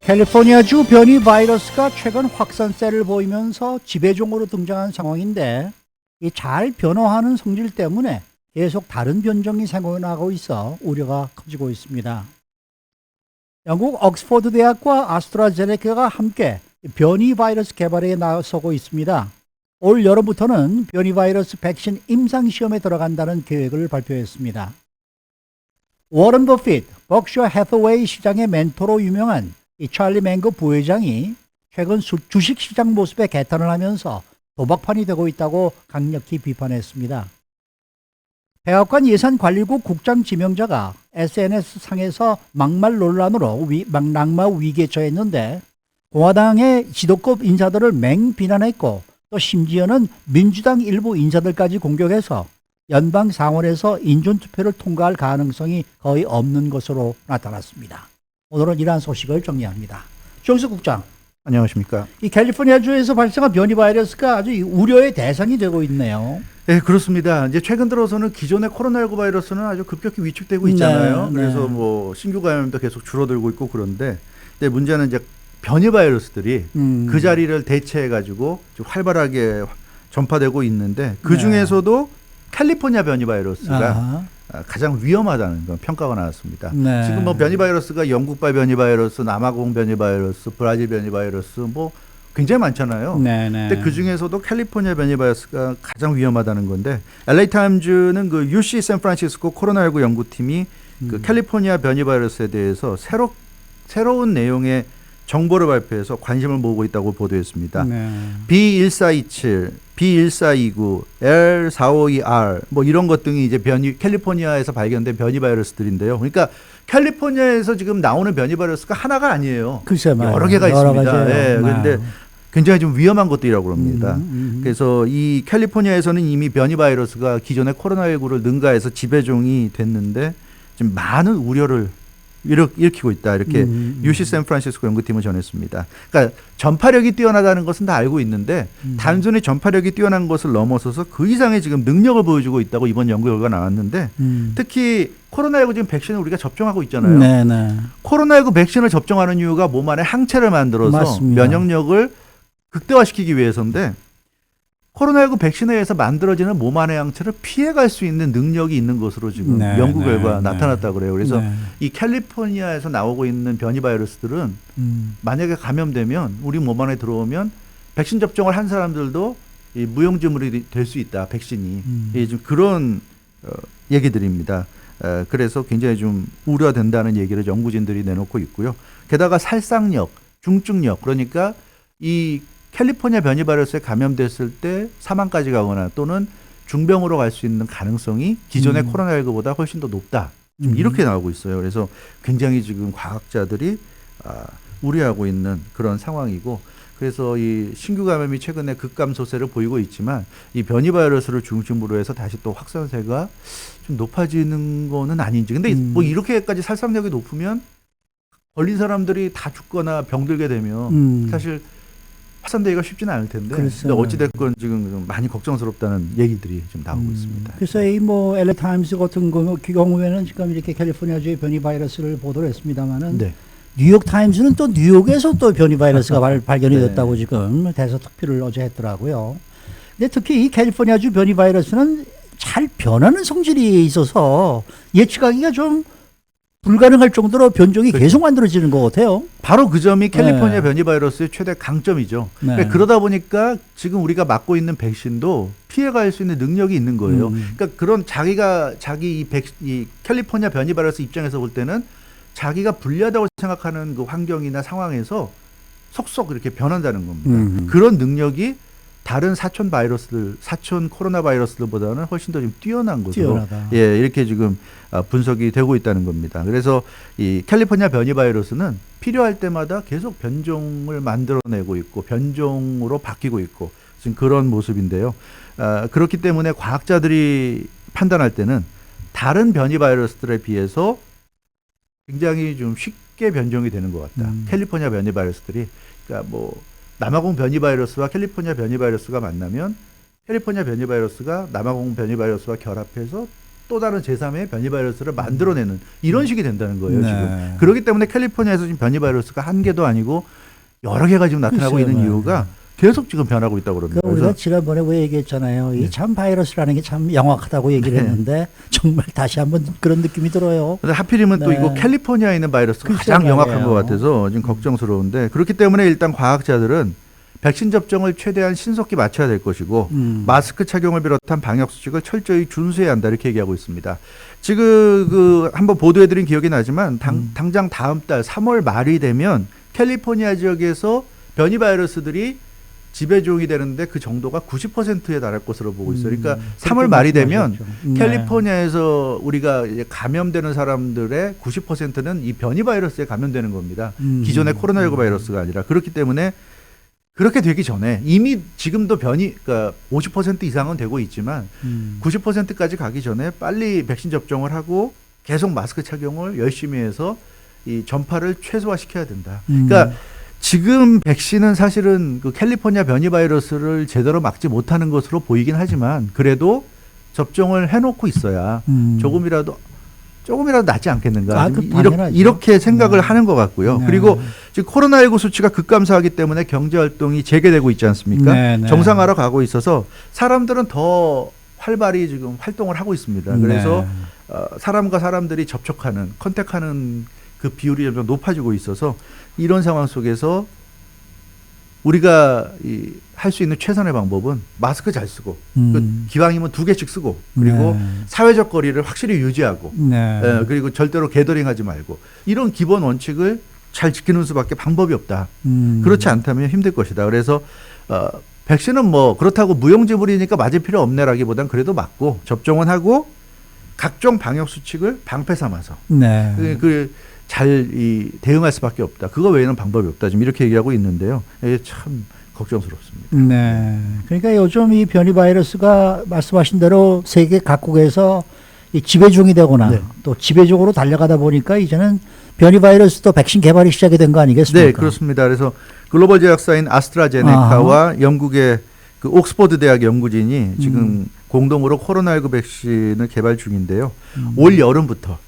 캘리포니아주 변이 바이러스가 최근 확산세를 보이면서 지배종으로 등장한 상황인데 이 잘 변화하는 성질 때문에 계속 다른 변종이 생겨나고 있어 우려가 커지고 있습니다. 영국 옥스퍼드 대학과 아스트라제네카가 함께 변이 바이러스 개발에 나서고 있습니다. 올 여름부터는 변이 바이러스 백신 임상 시험에 들어간다는 계획을 발표했습니다. 워런 버핏, 버크셔 해서웨이 시장의 멘토로 유명한 이 찰리 맹거 부회장이 최근 주식시장 모습에 개탄을 하면서 도박판이 되고 있다고 강력히 비판했습니다. 백악관 예산관리국 국장 지명자가 SNS 상에서 막말 논란으로 낙마 위기에 처했는데 공화당의 지도급 인사들을 맹비난했고 또 심지어는 민주당 일부 인사들까지 공격해서 연방 상원에서 인준투표를 통과할 가능성이 거의 없는 것으로 나타났습니다. 오늘은 이러한 소식을 정리합니다. 조영석 국장. 안녕하십니까. 이 캘리포니아주에서 발생한 변이 바이러스가 아주 우려의 대상이 되고 있네요. 네, 그렇습니다. 이제 최근 들어서는 기존의 코로나19 바이러스는 아주 급격히 위축되고 있잖아요. 네, 그래서 네. 뭐 신규 감염도 계속 줄어들고 있고 그런데 근데 문제는 이제 변이 바이러스들이 그 자리를 대체해 가지고 좀 활발하게 전파되고 있는데 그 중에서도 캘리포니아 변이 바이러스가 가장 위험하다는 그런 평가가 나왔습니다. 네. 지금 뭐 변이 바이러스가 영국발 변이 바이러스, 남아공 변이 바이러스, 브라질 변이 바이러스 뭐 굉장히 많잖아요. 네네. 근데 그 중에서도 캘리포니아 변이 바이러스가 가장 위험하다는 건데 LA 타임즈는 그 UC 샌프란시스코 코로나19 연구팀이 그 캘리포니아 변이 바이러스에 대해서 새로운 내용의 정보를 발표해서 관심을 모으고 있다고 보도했습니다. 네. B1427, B1429, L452R 뭐 이런 것 등이 이제 캘리포니아에서 발견된 변이 바이러스들인데요. 그러니까 캘리포니아에서 지금 나오는 변이 바이러스가 하나가 아니에요. 글쎄 말이에요. 여러 개가 있습니다. 네, 가지예요. 그런데 굉장히 좀 위험한 것들이라고 합니다. 그래서 이 캘리포니아에서는 이미 변이 바이러스가 기존의 코로나19를 능가해서 지배종이 됐는데 지금 많은 우려를 일으키고 있다. 이렇게 UC 샌프란시스코 연구팀은 전했습니다. 그러니까 전파력이 뛰어나다는 것은 다 알고 있는데 단순히 전파력이 뛰어난 것을 넘어서서 그 이상의 지금 능력을 보여주고 있다고 이번 연구 결과가 나왔는데 특히 코로나19 지금 백신을 우리가 접종하고 있잖아요. 네네. 코로나19 백신을 접종하는 이유가 몸 안에 항체를 만들어서 맞습니다. 면역력을 극대화시키기 위해서인데 코로나19 백신에 의해서 만들어지는 몸 안의 항체를 피해갈 수 있는 능력이 있는 것으로 지금 네, 연구 네, 결과가 네. 나타났다고 그래요. 그래서 네. 이 캘리포니아에서 나오고 있는 변이 바이러스들은 만약에 감염되면 우리 몸 안에 들어오면 백신 접종을 한 사람들도 이 무용지물이 될 수 있다. 백신이. 좀 그런 얘기들입니다. 그래서 굉장히 좀 우려된다는 얘기를 연구진들이 내놓고 있고요. 게다가 살상력, 중증력 그러니까 이 캘리포니아 변이 바이러스에 감염됐을 때 사망까지 가거나 또는 중병으로 갈 수 있는 가능성이 기존의 코로나19보다 훨씬 더 높다. 지금 이렇게 나오고 있어요. 그래서 굉장히 지금 과학자들이 우려하고 있는 그런 상황이고 그래서 이 신규 감염이 최근에 급감소세를 보이고 있지만 이 변이 바이러스를 중심으로 해서 다시 또 확산세가 좀 높아지는 거는 아닌지. 근데 뭐 이렇게까지 살상력이 높으면 걸린 사람들이 다 죽거나 병들게 되면 사실 확산되기가 쉽지는 않을 텐데. 근데 어찌됐건 지금 좀 많이 걱정스럽다는 얘기들이 좀 나오고 있습니다. 그래서 이 뭐 LA 타임스 같은 경우에는 지금 이렇게 캘리포니아주의 변이 바이러스를 보도를 했습니다만은 네. 뉴욕 타임스는 또 뉴욕에서 또 변이 바이러스가 발견이 네. 됐다고 지금 대서특필을 어제 했더라고요. 근데 특히 이 캘리포니아주 변이 바이러스는 잘 변하는 성질이 있어서 예측하기가 좀 불가능할 정도로 변종이 계속 만들어지는 것 같아요. 바로 그 점이 캘리포니아 변이 바이러스의 최대 강점이죠. 네. 그러니까 그러다 보니까 지금 우리가 맞고 있는 백신도 피해갈 수 있는 능력이 있는 거예요. 그러니까 그런 자기 이 캘리포니아 변이 바이러스 입장에서 볼 때는 자기가 불리하다고 생각하는 그 환경이나 상황에서 속속 이렇게 변한다는 겁니다. 그런 능력이 다른 사촌 코로나 바이러스들보다는 훨씬 더 좀 뛰어난 것으로 예, 이렇게 지금 분석이 되고 있다는 겁니다. 그래서 이 캘리포니아 변이 바이러스는 필요할 때마다 계속 변종을 만들어내고 있고 변종으로 바뀌고 있고 지금 그런 모습인데요. 그렇기 때문에 과학자들이 판단할 때는 다른 변이 바이러스들에 비해서 굉장히 좀 쉽게 변종이 되는 것 같다. 캘리포니아 변이 바이러스들이 그러니까 뭐 남아공 변이 바이러스와 캘리포니아 변이 바이러스가 만나면 캘리포니아 변이 바이러스가 남아공 변이 바이러스와 결합해서 또 다른 제3의 변이 바이러스를 만들어내는 이런 식이 된다는 거예요. 네. 지금. 그렇기 때문에 캘리포니아에서 지금 변이 바이러스가 한 개도 아니고 여러 개가 지금 나타나고 글쎄요, 있는 이유가 계속 지금 변하고 있다고 그럽니다. 그러니까 우리가 지난번에 왜 얘기했잖아요. 이 참 바이러스라는 게 참 영악하다고 얘기를 했는데 정말 다시 한번 그런 느낌이 들어요. 근데 하필이면 또 네. 이거 캘리포니아에 있는 바이러스가 글쎄 가장 영악한 말이에요. 것 같아서 지금 걱정스러운데 그렇기 때문에 일단 과학자들은 백신 접종을 최대한 신속히 맞춰야 될 것이고 마스크 착용을 비롯한 방역 수칙을 철저히 준수해야 한다 이렇게 얘기하고 있습니다. 지금 그 한번 보도해드린 기억이 나지만 당장 다음 달 3월 말이 되면 캘리포니아 지역에서 변이 바이러스들이 지배종이 되는데 그 정도가 90%에 달할 것으로 보고 있어요. 그러니까 3월 말이 되면 네. 캘리포니아에서 우리가 이제 감염되는 사람들의 90%는 이 변이 바이러스에 감염되는 겁니다. 기존의 코로나19 바이러스가 아니라. 그렇기 때문에 그렇게 되기 전에 이미 지금도 그러니까 50% 이상은 되고 있지만 90%까지 가기 전에 빨리 백신 접종을 하고 계속 마스크 착용을 열심히 해서 이 전파를 최소화시켜야 된다. 그러니까 지금 백신은 사실은 그 캘리포니아 변이 바이러스를 제대로 막지 못하는 것으로 보이긴 하지만 그래도 접종을 해놓고 있어야 조금이라도 낫지 않겠는가. 이렇게 생각을 하는 것 같고요. 네. 그리고 지금 코로나19 수치가 급감사하기 때문에 경제활동이 재개되고 있지 않습니까? 네, 네. 정상화로 가고 있어서 사람들은 더 활발히 지금 활동을 하고 있습니다. 그래서 사람과 사람들이 접촉하는, 컨택하는 그 비율이 점점 높아지고 있어서 이런 상황 속에서 우리가 할 수 있는 최선의 방법은 마스크 잘 쓰고 기왕이면 2개씩 쓰고 그리고 사회적 거리를 확실히 유지하고 그리고 절대로 게더링하지 말고 이런 기본 원칙을 잘 지키는 수밖에 방법이 없다. 그렇지 않다면 힘들 것이다. 그래서 백신은 뭐 그렇다고 무용지물이니까 맞을 필요 없네라기보단 그래도 맞고 접종은 하고 각종 방역 수칙을 방패 삼아서 잘 대응할 수밖에 없다. 그거 외에는 방법이 없다. 지금 이렇게 얘기하고 있는데요. 이게 참 걱정스럽습니다. 네. 그러니까 요즘 이 변이 바이러스가 말씀하신 대로 세계 각국에서 이 지배종이 되거나 네. 또 지배종으로 달려가다 보니까 이제는 변이 바이러스도 백신 개발이 시작이 된 거 아니겠습니까? 네, 그렇습니다. 그래서 글로벌 제약사인 아스트라제네카와 영국의 그 옥스퍼드 대학 연구진이 지금 공동으로 코로나19 백신을 개발 중인데요. 올 여름부터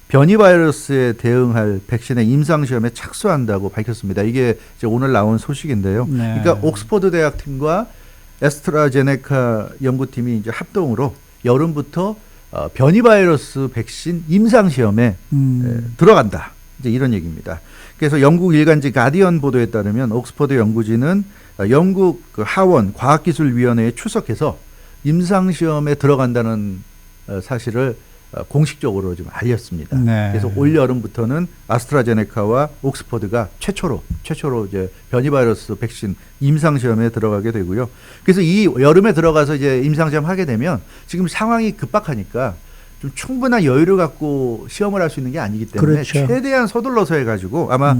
변이 바이러스에 대응할 백신의 임상 시험에 착수한다고 밝혔습니다. 이게 이제 오늘 나온 소식인데요. 네. 그러니까 옥스퍼드 대학 팀과 애스트라제네카 연구팀이 이제 합동으로 여름부터 변이 바이러스 백신 임상 시험에 들어간다. 이제 이런 얘기입니다. 그래서 영국 일간지 가디언 보도에 따르면 옥스퍼드 연구진은 영국 그 하원 과학기술위원회에 출석해서 임상 시험에 들어간다는 사실을 공식적으로 좀 알렸습니다. 네. 그래서 올 여름부터는 아스트라제네카와 옥스퍼드가 최초로 이제 변이 바이러스 백신 임상 시험에 들어가게 되고요. 그래서 이 여름에 들어가서 이제 임상 시험 하게 되면 지금 상황이 급박하니까 좀 충분한 여유를 갖고 시험을 할 수 있는 게 아니기 때문에 그렇죠. 최대한 서둘러서 해가지고 아마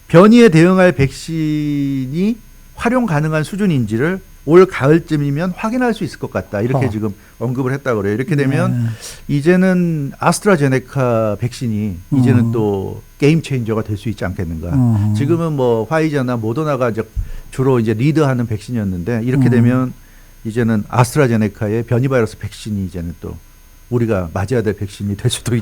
변이에 대응할 백신이 활용 가능한 수준인지를 올 가을쯤이면 확인할 수 있을 것 같다. 이렇게 지금 언급을 했다고 그래요. 이렇게 되면 이제는 아스트라제네카 백신이 이제는 또 게임 체인저가 될 수 있지 않겠는가. 지금은 뭐 화이자나 모더나가 이제 주로 이제 리드하는 백신이었는데 이렇게 되면 이제는 아스트라제네카의 변이 바이러스 백신이 이제는 또 우리가 맞아야 될 백신이 될 수도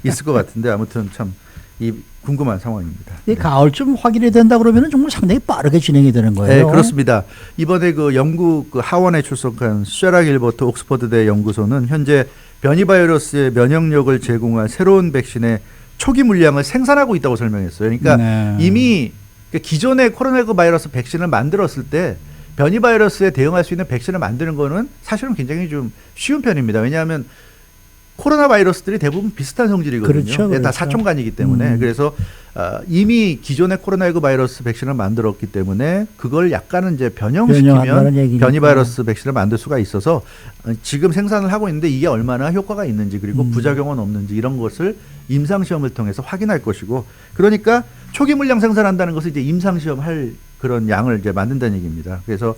있을 것 같은데 아무튼 참 이 궁금한 상황입니다. 이 가을쯤 확인이 된다 그러면 정말 상당히 빠르게 진행이 되는 거예요. 네, 그렇습니다. 이번에 그 영국 그 하원에 출석한 쉐라 길버트 옥스퍼드대 연구소는 현재 변이 바이러스의 면역력을 제공할 새로운 백신의 초기 물량을 생산하고 있다고 설명했어요. 그러니까 이미 기존의 코로나19 바이러스 백신을 만들었을 때 변이 바이러스에 대응할 수 있는 백신을 만드는 거는 사실은 굉장히 좀 쉬운 편입니다. 왜냐하면 코로나 바이러스들이 대부분 비슷한 성질이거든요. 그렇죠, 다 사총간이기 때문에. 그래서 이미 기존의 코로나19 바이러스 백신을 만들었기 때문에 그걸 약간은 이제 변형시키면 변이 바이러스 백신을 만들 수가 있어서 지금 생산을 하고 있는데 이게 얼마나 효과가 있는지 그리고 부작용은 없는지 이런 것을 임상시험을 통해서 확인할 것이고 그러니까 초기 물량 생산한다는 것은 이제 임상시험 할 그런 양을 이제 만든다는 얘기입니다. 그래서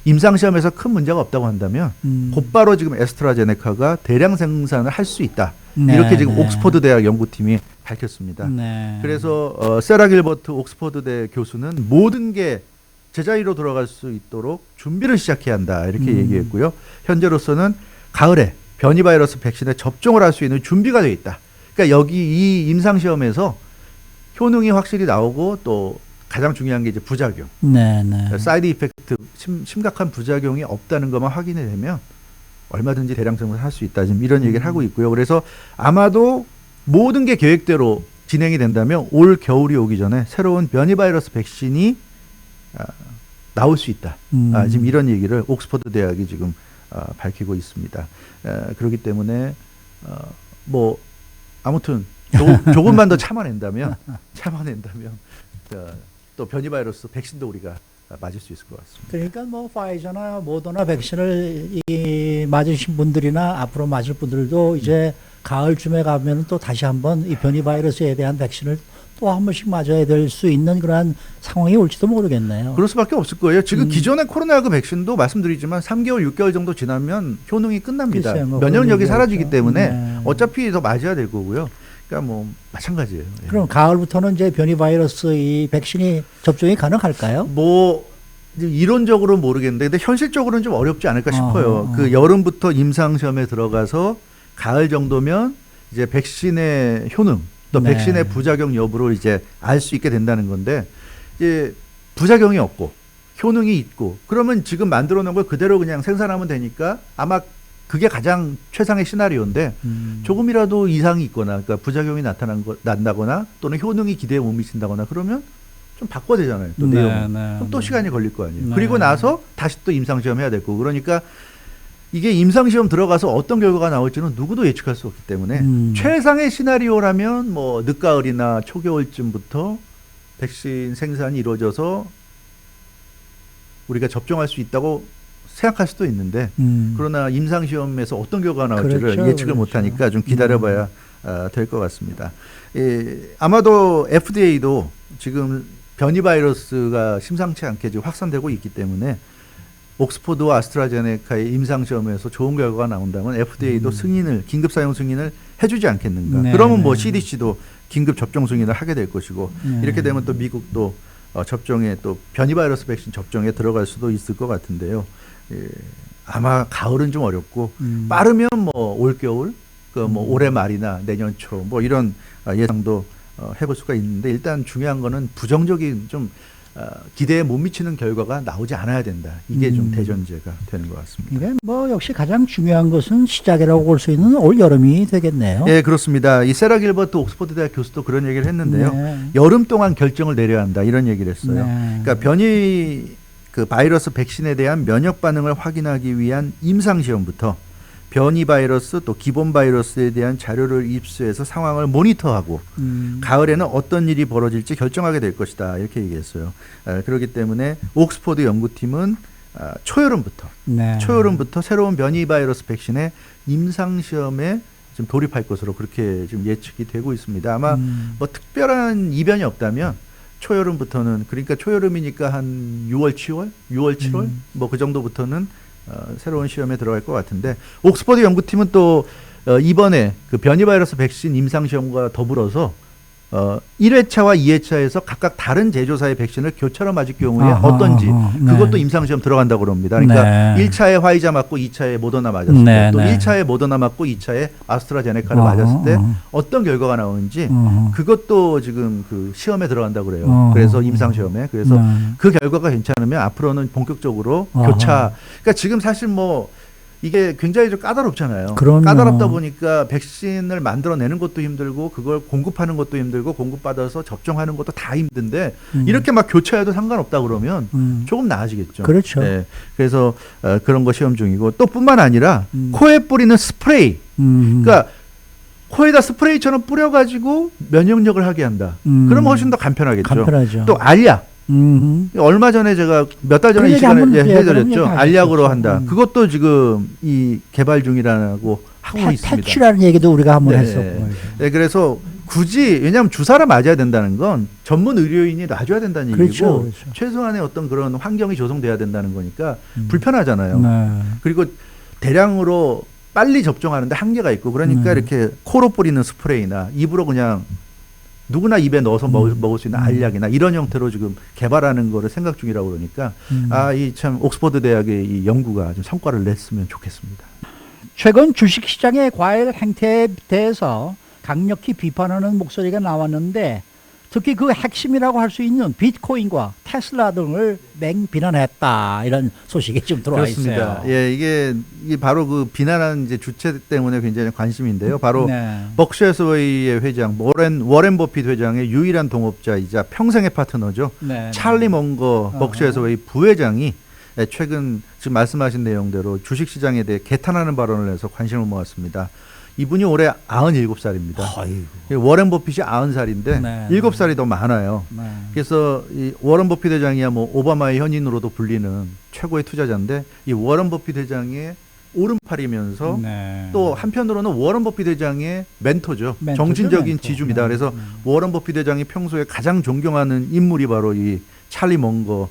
임상시험에서 큰 문제가 없다고 한다면 곧바로 지금 애스트라제네카가 대량 생산을 할 수 있다. 이렇게 지금 옥스퍼드 대학 연구팀이 밝혔습니다. 그래서 세라 길버트 옥스퍼드대 교수는 모든 게 제자리로 돌아갈 수 있도록 준비를 시작해야 한다. 이렇게 얘기했고요. 현재로서는 가을에 변이 바이러스 백신에 접종을 할 수 있는 준비가 되어 있다. 그러니까 여기 이 임상 시험에서 효능이 확실히 나오고 또 가장 중요한 게 이제 부작용, 네네. 사이드 이펙트, 심각한 부작용이 없다는 것만 확인이 되면 얼마든지 대량 생산을 할 수 있다. 지금 이런 얘기를 하고 있고요. 그래서 아마도 모든 게 계획대로 진행이 된다면 올 겨울이 오기 전에 새로운 변이 바이러스 백신이 나올 수 있다. 지금 이런 얘기를 옥스퍼드 대학이 지금 밝히고 있습니다. 그렇기 때문에 뭐 아무튼 조금만 더 참아낸다면 또 변이 바이러스 백신도 우리가 맞을 수 있을 것 같습니다. 그러니까 뭐 파이저나 모더나 백신을 맞으신 분들이나 앞으로 맞을 분들도 이제 가을쯤에 가면 또 다시 한번 이 변이 바이러스에 대한 백신을 또 한 번씩 맞아야 될 수 있는 그러한 상황이 올지도 모르겠네요. 그럴 수밖에 없을 거예요. 지금 기존의 코로나19 백신도 말씀드리지만 3개월, 6개월 정도 지나면 효능이 끝납니다. 글쎄요, 뭐 면역력이 사라지기 그렇죠. 때문에 네. 어차피 더 맞아야 될 거고요. 그러니까 뭐 마찬가지예요. 예. 그럼 가을부터는 이제 변이 바이러스 이 백신이 접종이 가능할까요? 뭐 이론적으로 모르겠는데 근데 현실적으로는 좀 어렵지 않을까 싶어요. 그 여름부터 임상 시험에 들어가서 가을 정도면 이제 백신의 효능 또 네. 백신의 부작용 여부를 이제 알 수 있게 된다는 건데 이제 부작용이 없고 효능이 있고 그러면 지금 만들어 놓은 걸 그대로 그냥 생산하면 되니까 아마 그게 가장 최상의 시나리오인데 조금이라도 이상이 있거나 그러니까 부작용이 난다거나 또는 효능이 기대에 못 미친다거나 그러면 좀 바꿔야 되잖아요. 또 네, 내용. 네, 그럼 또 네. 시간이 걸릴 거 아니에요. 네. 그리고 나서 다시 또 임상시험 해야 되고 그러니까 이게 임상시험 들어가서 어떤 결과가 나올지는 누구도 예측할 수 없기 때문에 최상의 시나리오라면 뭐 늦가을이나 초겨울쯤부터 백신 생산이 이루어져서 우리가 접종할 수 있다고 생각할 수도 있는데 그러나 임상시험에서 어떤 결과가 나올지를 그렇죠, 예측을 그렇죠. 못하니까 좀 기다려봐야 될 것 같습니다. 아마도 FDA도 지금 변이 바이러스가 심상치 않게 지금 확산되고 있기 때문에 옥스퍼드와 아스트라제네카의 임상시험에서 좋은 결과가 나온다면 FDA도 긴급 사용 승인을 해주지 않겠는가. 네, 그러면 뭐 네. CDC도 긴급 접종 승인을 하게 될 것이고 이렇게 되면 또 미국도 접종에 또 변이 바이러스 백신 접종에 들어갈 수도 있을 것 같은데요. 아마 가을은 좀 어렵고 빠르면 뭐 올겨울, 뭐 올해 말이나 내년 초 뭐 이런 예상도 해볼 수가 있는데 일단 중요한 거는 부정적인 좀 기대에 못 미치는 결과가 나오지 않아야 된다. 이게 좀 대전제가 되는 것 같습니다. 이게 뭐 역시 가장 중요한 것은 시작이라고 볼 수 있는 올 여름이 되겠네요. 예, 그렇습니다. 이 세라 길버트 옥스퍼드 대학 교수도 그런 얘기를 했는데요. 네. 여름 동안 결정을 내려야 한다. 이런 얘기를 했어요. 네. 그러니까 변이 그 바이러스 백신에 대한 면역 반응을 확인하기 위한 임상 시험부터 변이 바이러스 또 기본 바이러스에 대한 자료를 입수해서 상황을 모니터하고 가을에는 어떤 일이 벌어질지 결정하게 될 것이다. 이렇게 얘기했어요. 그렇기 때문에 옥스퍼드 연구팀은 초여름부터 새로운 변이 바이러스 백신의 임상 시험에 지금 돌입할 것으로 그렇게 지금 예측이 되고 있습니다. 아마 뭐 특별한 이변이 없다면 초여름부터는 그러니까 초여름이니까 한 6월, 7월 뭐 그 정도부터는 새로운 시험에 들어갈 것 같은데 옥스퍼드 연구팀은 또 이번에 그 변이 바이러스 백신 임상 시험과 더불어서 1회차와 2회차에서 각각 다른 제조사의 백신을 교차로 맞을 경우에 어떤지 그것도 임상시험 들어간다고 그럽니다. 그러니까 네. 1차에 화이자 맞고 2차에 모더나 맞았을 네, 때 또 네. 1차에 모더나 맞고 2차에 아스트라제네카를 맞았을 때 어떤 결과가 나오는지 그것도 지금 그 시험에 들어간다고 그래요. 그래서 임상시험에. 그래서 그 결과가 괜찮으면 앞으로는 본격적으로 교차. 그러니까 지금 사실 뭐 이게 굉장히 좀 까다롭잖아요. 그럼요. 까다롭다 보니까 백신을 만들어내는 것도 힘들고 그걸 공급하는 것도 힘들고 공급받아서 접종하는 것도 다 힘든데 이렇게 막 교차해도 상관없다 그러면 조금 나아지겠죠. 그렇죠. 네. 그래서 그런 거 시험 중이고 또 뿐만 아니라 코에 뿌리는 스프레이. 그러니까 코에다 스프레이처럼 뿌려가지고 면역력을 하게 한다. 그러면 훨씬 더 간편하겠죠. 간편하죠. 또 알약. 얼마 전에 제가 몇 달 전에 이 시간에 해드렸죠. 알약으로 한다. 그것도 지금 이 개발 중이라고 하고 있습니다. 패치라는 얘기도 우리가 한번 네. 했었고. 네, 그래서 굳이 왜냐하면 주사를 맞아야 된다는 건 전문 의료인이 놔줘야 된다는 얘기고 그렇죠, 그렇죠. 최소한의 어떤 그런 환경이 조성돼야 된다는 거니까 불편하잖아요. 네. 그리고 대량으로 빨리 접종하는데 한계가 있고 그러니까 이렇게 코로 뿌리는 스프레이나 입으로 그냥 누구나 입에 넣어서 먹을 수 있는 알약이나 이런 형태로 지금 개발하는 거를 생각 중이라고 그러니까 이 참 옥스퍼드 대학의 이 연구가 좀 성과를 냈으면 좋겠습니다. 최근 주식시장의 과열 행태에 대해서 강력히 비판하는 목소리가 나왔는데 특히 그 핵심이라고 할 수 있는 비트코인과 테슬라 등을 맹비난했다 이런 소식이 지금 들어와 그렇습니다. 있어요. 예, 이게 바로 그 비난한 이제 주체 때문에 굉장히 관심인데요. 바로 네. 버크셔 해서웨이의 회장 워렌 버핏 회장의 유일한 동업자이자 평생의 파트너죠. 네. 찰리 멍거 버크셔 해서웨이 부회장이 최근 지금 말씀하신 내용대로 주식시장에 대해 개탄하는 발언을 해서 관심을 모았습니다. 이분이 올해 97살입니다. 워렌 버핏이 90살인데 네, 7살이 더 많아요. 네. 그래서 이 워런 버핏 회장이야 뭐 오바마의 현인으로도 불리는 최고의 투자자인데 이 워런 버핏 회장의 오른팔이면서 네. 또 한편으로는 워런 버핏 회장의 멘토죠. 멘토죠, 정신적인 멘토. 지주입니다. 네, 그래서 네. 워런 버핏 회장이 평소에 가장 존경하는 인물이 바로 이 찰리 멍거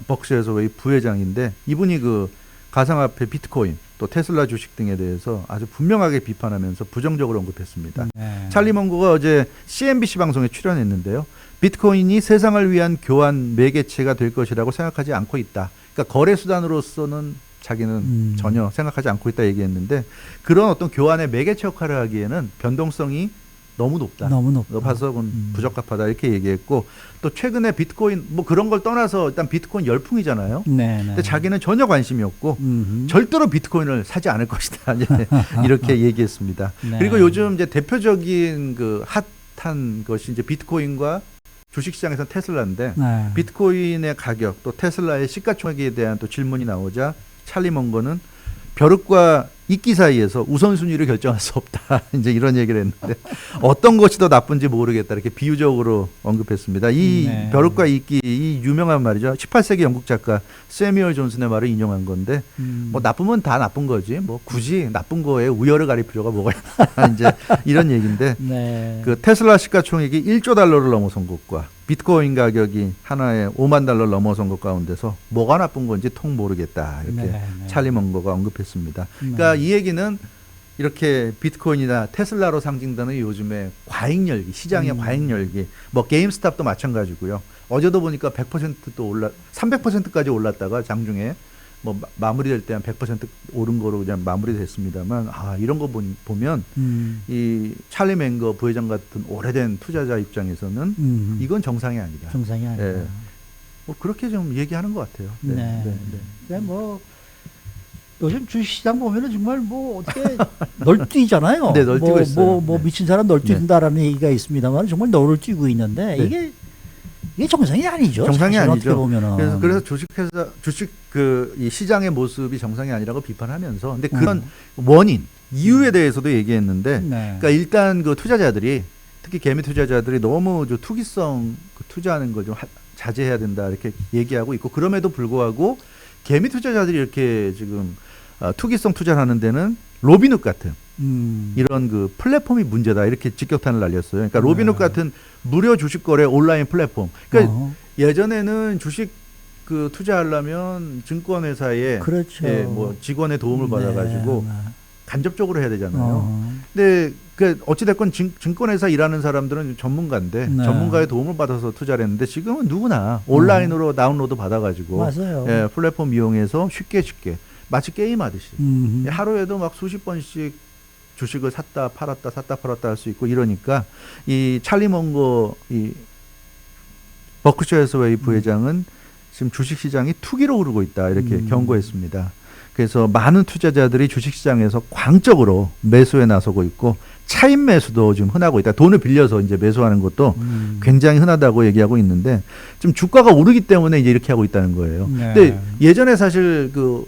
버크셔 해서웨이 부회장인데 이분이 그 가상화폐 비트코인 또 테슬라 주식 등에 대해서 아주 분명하게 비판하면서 부정적으로 언급했습니다. 네. 찰리 멍거가 어제 CNBC 방송에 출연했는데요. 비트코인이 세상을 위한 교환 매개체가 될 것이라고 생각하지 않고 있다. 그러니까 거래 수단으로서는 자기는 전혀 생각하지 않고 있다 얘기했는데 그런 어떤 교환의 매개체 역할을 하기에는 변동성이 너무 높다. 너무 높다. 높아서 그건 부적합하다 이렇게 얘기했고 또 최근에 비트코인 뭐 그런 걸 떠나서 일단 비트코인 열풍이잖아요. 네, 네. 근데 자기는 전혀 관심이 없고 절대로 비트코인을 사지 않을 것이다. 이제 이렇게 얘기했습니다. 네. 그리고 요즘 이제 대표적인 그 핫한 것이 이제 비트코인과 주식시장에서 테슬라인데 네. 비트코인의 가격 또 테슬라의 시가총액에 대한 또 질문이 나오자 찰리 멍거는 벼룩과 이끼 사이에서 우선순위를 결정할 수 없다. 이제 이런 얘기를 했는데 어떤 것이 더 나쁜지 모르겠다. 이렇게 비유적으로 언급했습니다. 이 네. 벼룩과 이끼 이 유명한 말이죠. 18세기 영국 작가 세뮤얼 존슨의 말을 인용한 건데 뭐 나쁘면 다 나쁜 거지. 뭐 굳이 나쁜 거에 우열을 가릴 필요가 뭐가 있나. 이제 이런 얘기인데 네. 그 테슬라 시가총액이 1조 달러를 넘어선 것과 비트코인 가격이 하나에 5만 달러를 넘어선 것 가운데서 뭐가 나쁜 건지 통 모르겠다. 이렇게 네, 네. 찰리 멍거가 언급했습니다. 그러니까 이 얘기는 이렇게 비트코인이나 테슬라로 상징되는 요즘의 과잉 열기, 시장의 과잉 열기, 뭐 게임스탑도 마찬가지고요. 어제도 보니까 100%또 300%까지 올랐다가 장중에 뭐 마무리될 때 한 100% 오른 거로 그냥 마무리됐습니다만 이런 거 보면 이 찰리 맹거 부회장 같은 오래된 투자자 입장에서는 이건 정상이 아니다. 정상이 아니다. 예. 뭐 그렇게 좀 얘기하는 것 같아요. 네. 네. 네. 그냥 뭐 요즘 주식시장 보면은 정말 뭐 어떻게 널뛰잖아요. 네, 널뛰고 있어요. 뭐 네. 미친 사람 널뛴다라는 얘기가 있습니다만 정말 널뛰고 있는데 네. 이게 정상이 아니죠. 정상이 사실 아니죠. 어떻게 보면은. 그래서 주식 그 이 시장의 모습이 정상이 아니라고 비판하면서 근데 그런 원인, 이유에 대해서도 얘기했는데 네. 그러니까 일단 그 투자자들이 특히 개미 투자자들이 너무 저 투기성 그 투자하는 걸 좀 자제해야 된다 이렇게 얘기하고 있고 그럼에도 불구하고 개미 투자자들이 이렇게 지금 투기성 투자를 하는 데는 로빈훗 같은 이런 그 플랫폼이 문제다 이렇게 직격탄을 날렸어요. 그러니까 로빈훗 같은 무료 주식 거래 온라인 플랫폼. 그러니까 예전에는 주식 그 투자하려면 증권회사에 그렇죠. 예, 뭐 직원의 도움을 받아가지고 네. 간접적으로 해야 되잖아요. 근데 그 어찌됐건 증권회사 일하는 사람들은 전문가인데 네. 전문가의 도움을 받아서 투자를 했는데 지금은 누구나 온라인으로 다운로드 받아가지고 맞아요. 예, 플랫폼 이용해서 쉽게 마치 게임하듯이 하루에도 막 수십 번씩 주식을 샀다 팔았다 할 수 있고 이러니까 이 찰리 멍거 이 버크셔 해서웨이 부회장은 지금 주식시장이 투기로 오르고 있다 이렇게 경고했습니다. 그래서 많은 투자자들이 주식시장에서 광적으로 매수에 나서고 있고 차익 매수도 지금 흔하고 있다. 돈을 빌려서 이제 매수하는 것도 굉장히 흔하다고 얘기하고 있는데 지금 주가가 오르기 때문에 이제 이렇게 하고 있다는 거예요. 네. 근데 예전에 사실 그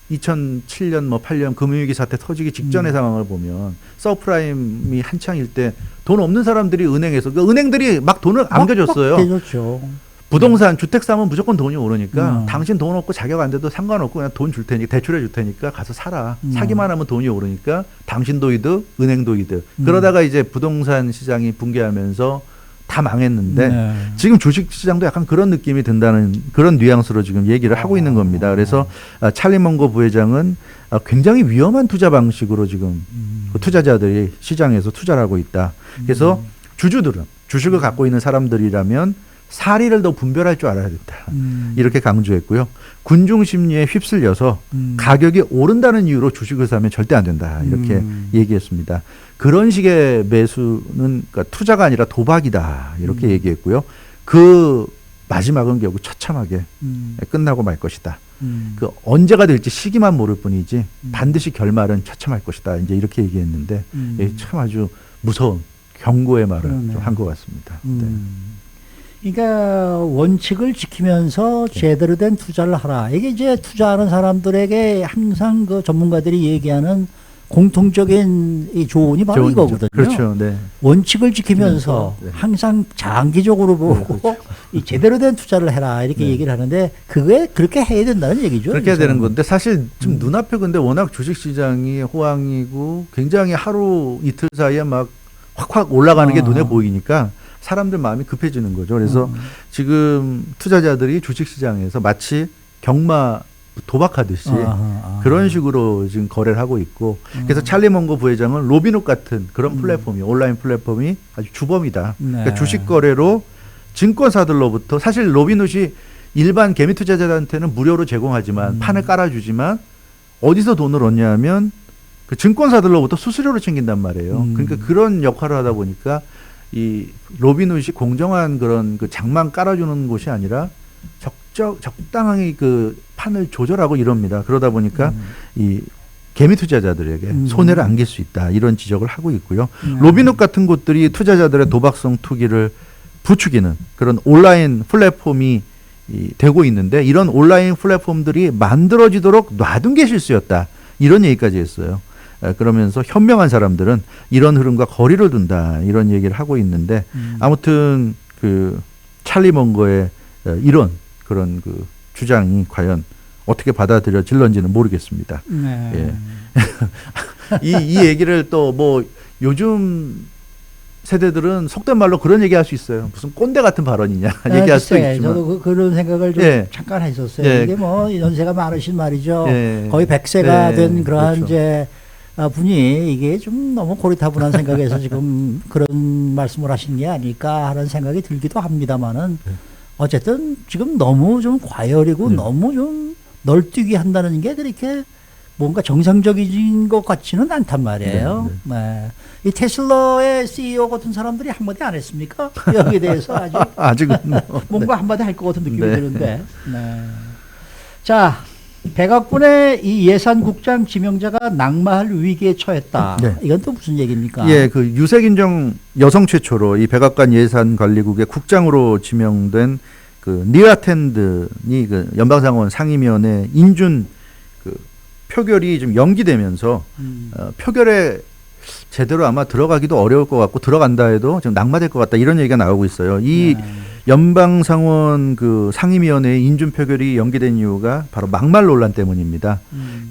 2007년 뭐 8년 금융위기 사태 터지기 직전의 상황을 보면 서프라임이 한창일 때 돈 없는 사람들이 은행에서 그 은행들이 막 돈을 안겨줬어요. 대줬죠. 부동산 주택 사면 무조건 돈이 오르니까 당신 돈 없고 자격 안 돼도 상관없고 그냥 돈 줄 테니까 대출해 줄 테니까 가서 살아. 사기만 하면 돈이 오르니까 당신도 이득, 은행도 이득. 그러다가 이제 부동산 시장이 붕괴하면서 다 망했는데 네. 지금 주식 시장도 약간 그런 느낌이 든다는 그런 뉘앙스로 지금 얘기를 하고 있는 겁니다. 그래서 찰리 멍거 부회장은 굉장히 위험한 투자 방식으로 지금 투자자들이 시장에서 투자를 하고 있다. 그래서 주주들은 주식을 갖고 있는 사람들이라면 사리를 더 분별할 줄 알아야 된다. 이렇게 강조했고요. 군중 심리에 휩쓸려서 가격이 오른다는 이유로 주식을 사면 절대 안 된다. 이렇게 얘기했습니다. 그런 식의 매수는 그러니까 투자가 아니라 도박이다. 이렇게 얘기했고요. 그 마지막은 결국 처참하게 끝나고 말 것이다. 그 언제가 될지 시기만 모를 뿐이지 반드시 결말은 처참할 것이다. 이제 이렇게 얘기했는데 참 아주 무서운 경고의 말을 좀 한 것 같습니다. 네. 그러니까 원칙을 지키면서 제대로 된 투자를 하라. 이게 이제 투자하는 사람들에게 항상 그 전문가들이 얘기하는 공통적인 이 조언이 바로 이거거든요. 그렇죠. 네. 원칙을 지키면서 네. 항상 장기적으로 보고 이 제대로 된 투자를 해라 이렇게 얘기를 하는데 그게 그렇게 해야 된다는 얘기죠. 그렇게 해야 되는 건데 사실 좀 눈앞에 근데 워낙 주식시장이 호황이고 굉장히 하루 이틀 사이에 막 확확 올라가는 게 눈에 보이니까 사람들 마음이 급해지는 거죠. 그래서 지금 투자자들이 주식시장에서 마치 경마 도박하듯이 그런 식으로 지금 거래를 하고 있고 그래서 찰리 먼거 부회장은 로빈훗 같은 그런 플랫폼이 온라인 플랫폼이 아주 주범이다. 네. 그러니까 주식 거래로 증권사들로부터 사실 로빈훗이 일반 개미 투자자들한테는 무료로 제공하지만 판을 깔아주지만 어디서 돈을 얻냐면 그 증권사들로부터 수수료를 챙긴단 말이에요. 그러니까 그런 역할을 하다 보니까 이 로빈훗이 공정한 그런 그 장만 깔아주는 곳이 아니라 적당하게 그 판을 조절하고 이럽니다. 그러다 보니까 이 개미 투자자들에게 손해를 안길 수 있다. 이런 지적을 하고 있고요. 로빈훗 같은 곳들이 투자자들의 도박성 투기를 부추기는 그런 온라인 플랫폼이 되고 있는데 이런 온라인 플랫폼들이 만들어지도록 놔둔 게 실수였다. 이런 얘기까지 했어요. 그러면서 현명한 사람들은 이런 흐름과 거리를 둔다. 이런 얘기를 하고 있는데 아무튼 그 찰리 먼거의 이런 그런 그 주장이 과연 어떻게 받아들여질런지는 모르겠습니다. 네. 예. 이 얘기를 또 뭐 요즘 세대들은 속된 말로 그런 얘기할 수 있어요. 무슨 꼰대 같은 발언이냐 얘기할 수도 있지만 저도 그런 생각을 좀 예. 잠깐 했었어요. 예. 이게 뭐 연세가 많으신 말이죠. 예. 거의 100세가 예. 된 그러한 그렇죠. 이제 분이 이게 좀 너무 고리타분한 생각에서 지금 그런 말씀을 하신 게 아닐까 하는 생각이 들기도 합니다만은 어쨌든 지금 너무 좀 과열이고 너무 좀 널뛰기 한다는 게 그렇게 뭔가 정상적인 것 같지는 않단 말이에요. 네. 이 테슬라의 CEO 같은 사람들이 한마디 안 했습니까? 여기에 대해서 아주 아직은 뭔가 한마디 할 것 같은 느낌이 네. 드는데. 네. 자, 백악관의 이 예산국장 지명자가 낙마할 위기에 처했다. 네. 이건 또 무슨 얘기입니까? 예, 그 유색인정 여성 최초로 이 백악관 예산관리국의 국장으로 지명된 그 니라텐든이 그 연방상원 상임위원회 인준 그 표결이 좀 연기되면서 표결에 제대로 아마 들어가기도 어려울 것 같고 들어간다 해도 좀 낙마될 것 같다 이런 얘기가 나오고 있어요. 이 연방상원 그 상임위원회 인준 표결이 연기된 이유가 바로 막말 논란 때문입니다.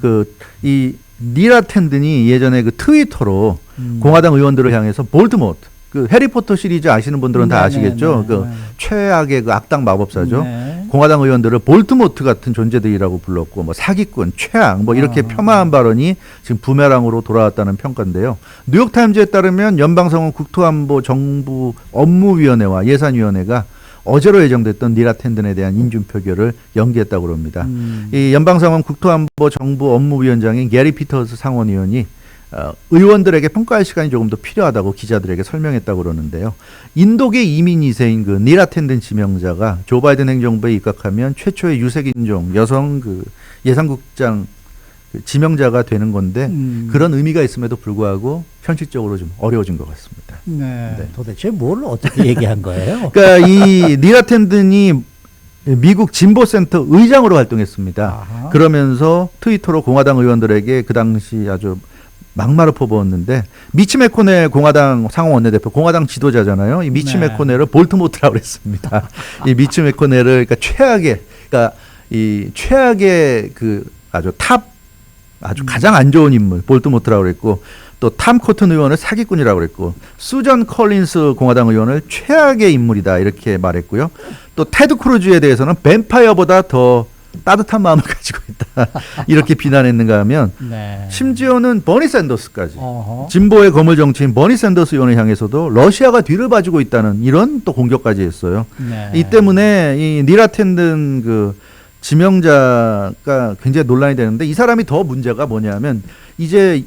그 이 니라텐든이 예전에 그 트위터로 공화당 의원들을 향해서 볼드모트 그 해리포터 시리즈 아시는 분들은 다 아시겠죠. 그 최악의 그 악당 마법사죠. 네. 공화당 의원들을 볼드모트 같은 존재들이라고 불렀고 뭐 사기꾼, 최악 뭐 이렇게 폄하한 발언이 지금 부메랑으로 돌아왔다는 평가인데요. 뉴욕타임즈에 따르면 연방상원 국토안보 정부 업무위원회와 예산위원회가 어제로 예정됐던 니라텐든에 대한 인준 표결을 연기했다고 합니다. 이 연방상원 국토안보 정부 업무위원장인 게리 피터스 상원의원이 의원들에게 평가할 시간이 조금 더 필요하다고 기자들에게 설명했다고 그러는데요. 인도계 이민 2세인 그 니라텐든 지명자가 조 바이든 행정부에 입각하면 최초의 유색인종 여성 그 예산국장 그 지명자가 되는 건데 그런 의미가 있음에도 불구하고 현실적으로 좀 어려워진 것 같습니다. 네. 네. 도대체 뭘 어떻게 얘기한 거예요? 그러니까 이 니라텐든이 미국 진보센터 의장으로 활동했습니다. 아하. 그러면서 트위터로 공화당 의원들에게 그 당시 아주 막말을 퍼부었는데 미치 메코넬 공화당 상원 원내대표 공화당 지도자잖아요. 이 미치 네. 메코넬을 볼트모트라고 그랬습니다. 이 미치 메코넬을 그러니까 최악의 그 아주 가장 안 좋은 인물 볼트모트라고 그랬고 또 탐 코튼 의원을 사기꾼이라고 그랬고 수전 컬린스 공화당 의원을 최악의 인물이다 이렇게 말했고요. 또 테드 크루즈에 대해서는 뱀파이어보다 더 따뜻한 마음을 가지고 있다. 이렇게 비난했는가 하면 네. 심지어는 버니 샌더스까지 어허. 진보의 거물 정치인 버니 샌더스 의원을 향해서도 러시아가 뒤를 봐주고 있다는 이런 또 공격까지 했어요. 네. 이 때문에 이 니라 텐든 그 지명자가 굉장히 논란이 되는데 이 사람이 더 문제가 뭐냐면 이제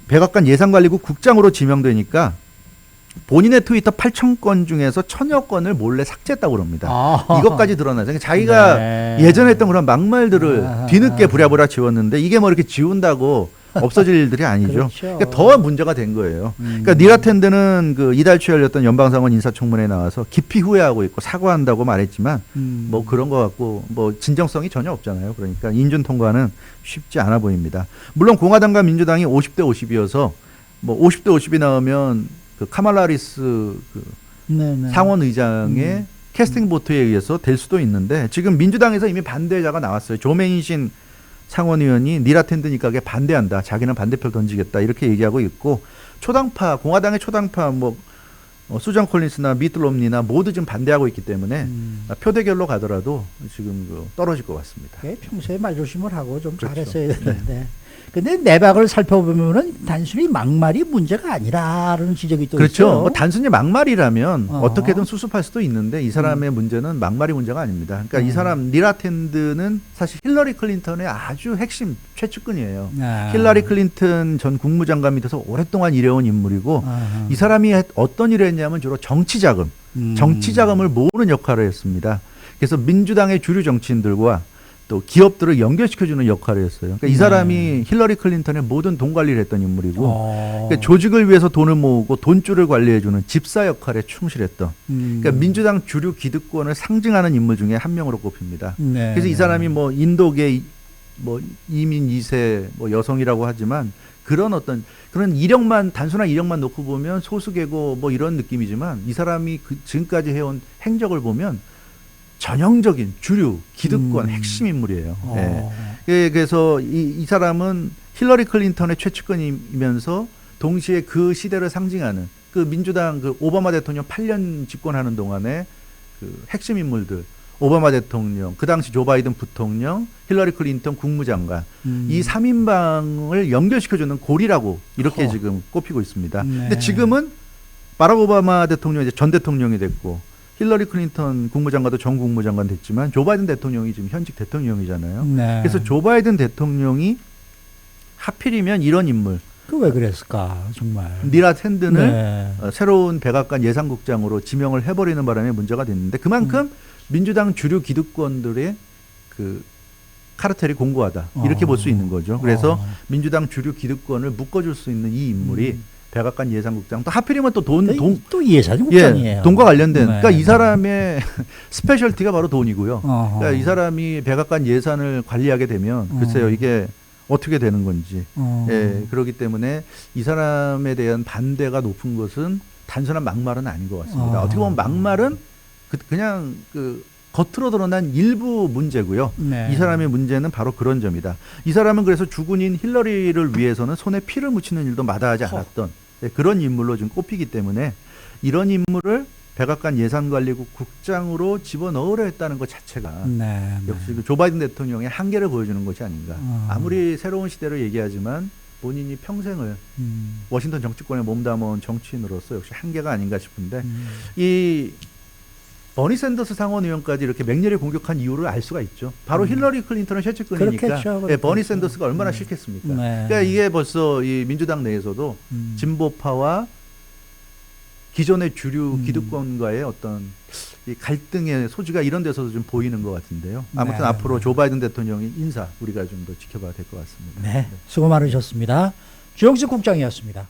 백악관 예산관리국 국장으로 지명되니까 본인의 트위터 8,000건 중에서 1,000여 건을 몰래 삭제했다고 그럽니다. 이것까지 드러나죠. 그러니까 자기가 네. 예전에 했던 그런 막말들을 뒤늦게 부랴부랴 지웠는데 이게 뭐 이렇게 지운다고 없어질 일들이 아니죠. 그렇죠. 그러니까 더 문제가 된 거예요. 그러니까 니라 텐드는 그 이달 초 열렸던 연방상원 인사청문회에 나와서 깊이 후회하고 있고 사과한다고 말했지만 뭐 그런 거 갖고 뭐 진정성이 전혀 없잖아요. 그러니까 인준 통과는 쉽지 않아 보입니다. 물론 공화당과 민주당이 50대 50이어서 뭐 50대 50이 나오면 그 카말라 하리스 그 네네. 상원 의장의 캐스팅 보트에 의해서 될 수도 있는데 지금 민주당에서 이미 반대자가 나왔어요. 조메인신 상원의원이 니라 텐드니까에 반대한다. 자기는 반대표를 던지겠다. 이렇게 얘기하고 있고 초당파 공화당의 초당파 뭐 수전 콜린스나 미트 롬니나 모두 지금 반대하고 있기 때문에 표대결로 가더라도 지금 떨어질 것 같습니다. 평소에 말조심을 하고 좀 그렇죠. 잘했어야 되는데. 근데 내박을 살펴보면은 단순히 막말이 문제가 아니라는 지적이 또 그렇죠. 있어요. 뭐 단순히 막말이라면 어떻게든 수습할 수도 있는데 이 사람의 문제는 막말이 문제가 아닙니다. 그러니까 이 사람 니라 텐드는 사실 힐러리 클린턴의 아주 핵심 최측근이에요. 힐러리 클린턴 전 국무장관 밑에서 오랫동안 일해온 인물이고 이 사람이 어떤 일을 했냐면 주로 정치 자금, 정치 자금을 모으는 역할을 했습니다. 그래서 민주당의 주류 정치인들과 또 기업들을 연결시켜주는 역할을 했어요. 그러니까 이 사람이 힐러리 클린턴의 모든 돈 관리를 했던 인물이고 그러니까 조직을 위해서 돈을 모으고 돈줄을 관리해주는 집사 역할에 충실했던 그러니까 민주당 주류 기득권을 상징하는 인물 중에 한 명으로 꼽힙니다. 네. 그래서 이 사람이 뭐 인도계 뭐 이민 2세 뭐 여성이라고 하지만 그런 어떤 그런 이력만 단순한 이력만 놓고 보면 소수계고 뭐 이런 느낌이지만 이 사람이 지금까지 해온 행적을 보면 전형적인 주류 기득권 핵심 인물이에요. 예. 그래서 이 사람은 힐러리 클린턴의 최측근이면서 동시에 그 시대를 상징하는 그 민주당 그 오바마 대통령 8년 집권하는 동안에 그 핵심 인물들 오바마 대통령, 그 당시 조 바이든 부통령, 힐러리 클린턴 국무장관 이 3인방을 연결시켜주는 고리라고 이렇게 지금 꼽히고 있습니다. 네. 근데 지금은 바락 오바마 대통령이 이제 전 대통령이 됐고 힐러리 클린턴 국무장관도 전 국무장관 됐지만 조 바이든 대통령이 지금 현직 대통령이잖아요. 네. 그래서 조 바이든 대통령이 하필이면 이런 인물 그 왜 그랬을까 정말. 니라 텐든을 네. 새로운 백악관 예산국장으로 지명을 해버리는 바람에 문제가 됐는데 그만큼 민주당 주류 기득권들의 그 카르텔이 공고하다 이렇게 볼 수 있는 거죠. 그래서 민주당 주류 기득권을 묶어줄 수 있는 이 인물이 백악관 예산국장 또 하필이면 또 또 예산국장이에요. 돈과 관련된 네. 그러니까 이 사람의 스페셜티가 바로 돈이고요. 그러니까 이 사람이 백악관 예산을 관리하게 되면 글쎄요 이게 어떻게 되는 건지 예, 그렇기 때문에 이 사람에 대한 반대가 높은 것은 단순한 막말은 아닌 것 같습니다. 어떻게 보면 막말은 그냥 그 겉으로 드러난 일부 문제고요. 네. 이 사람의 문제는 바로 그런 점이다. 이 사람은 그래서 죽은인 힐러리를 위해서는 손에 피를 묻히는 일도 마다하지 않았던 그런 인물로 지금 꼽히기 때문에 이런 인물을 백악관 예산관리국 국장으로 집어넣으려 했다는 것 자체가 역시 그 조 바이든 대통령의 한계를 보여주는 것이 아닌가. 아무리 새로운 시대를 얘기하지만 본인이 평생을 워싱턴 정치권에 몸담아온 정치인으로서 역시 한계가 아닌가 싶은데 이 버니 샌더스 상원 의원까지 이렇게 맹렬히 공격한 이유를 알 수가 있죠. 바로 힐러리 클린턴은 최측근이니까 그렇겠죠. 예, 버니 샌더스가 얼마나 싫겠습니까. 네. 그러니까 이게 벌써 이 민주당 내에서도 진보파와 기존의 주류 기득권과의 어떤 이 갈등의 소지가 이런 데서도 좀 보이는 것 같은데요. 아무튼 네. 앞으로 조 바이든 대통령의 인사 우리가 좀 더 지켜봐야 될 것 같습니다. 네, 수고 많으셨습니다. 주영식 국장이었습니다.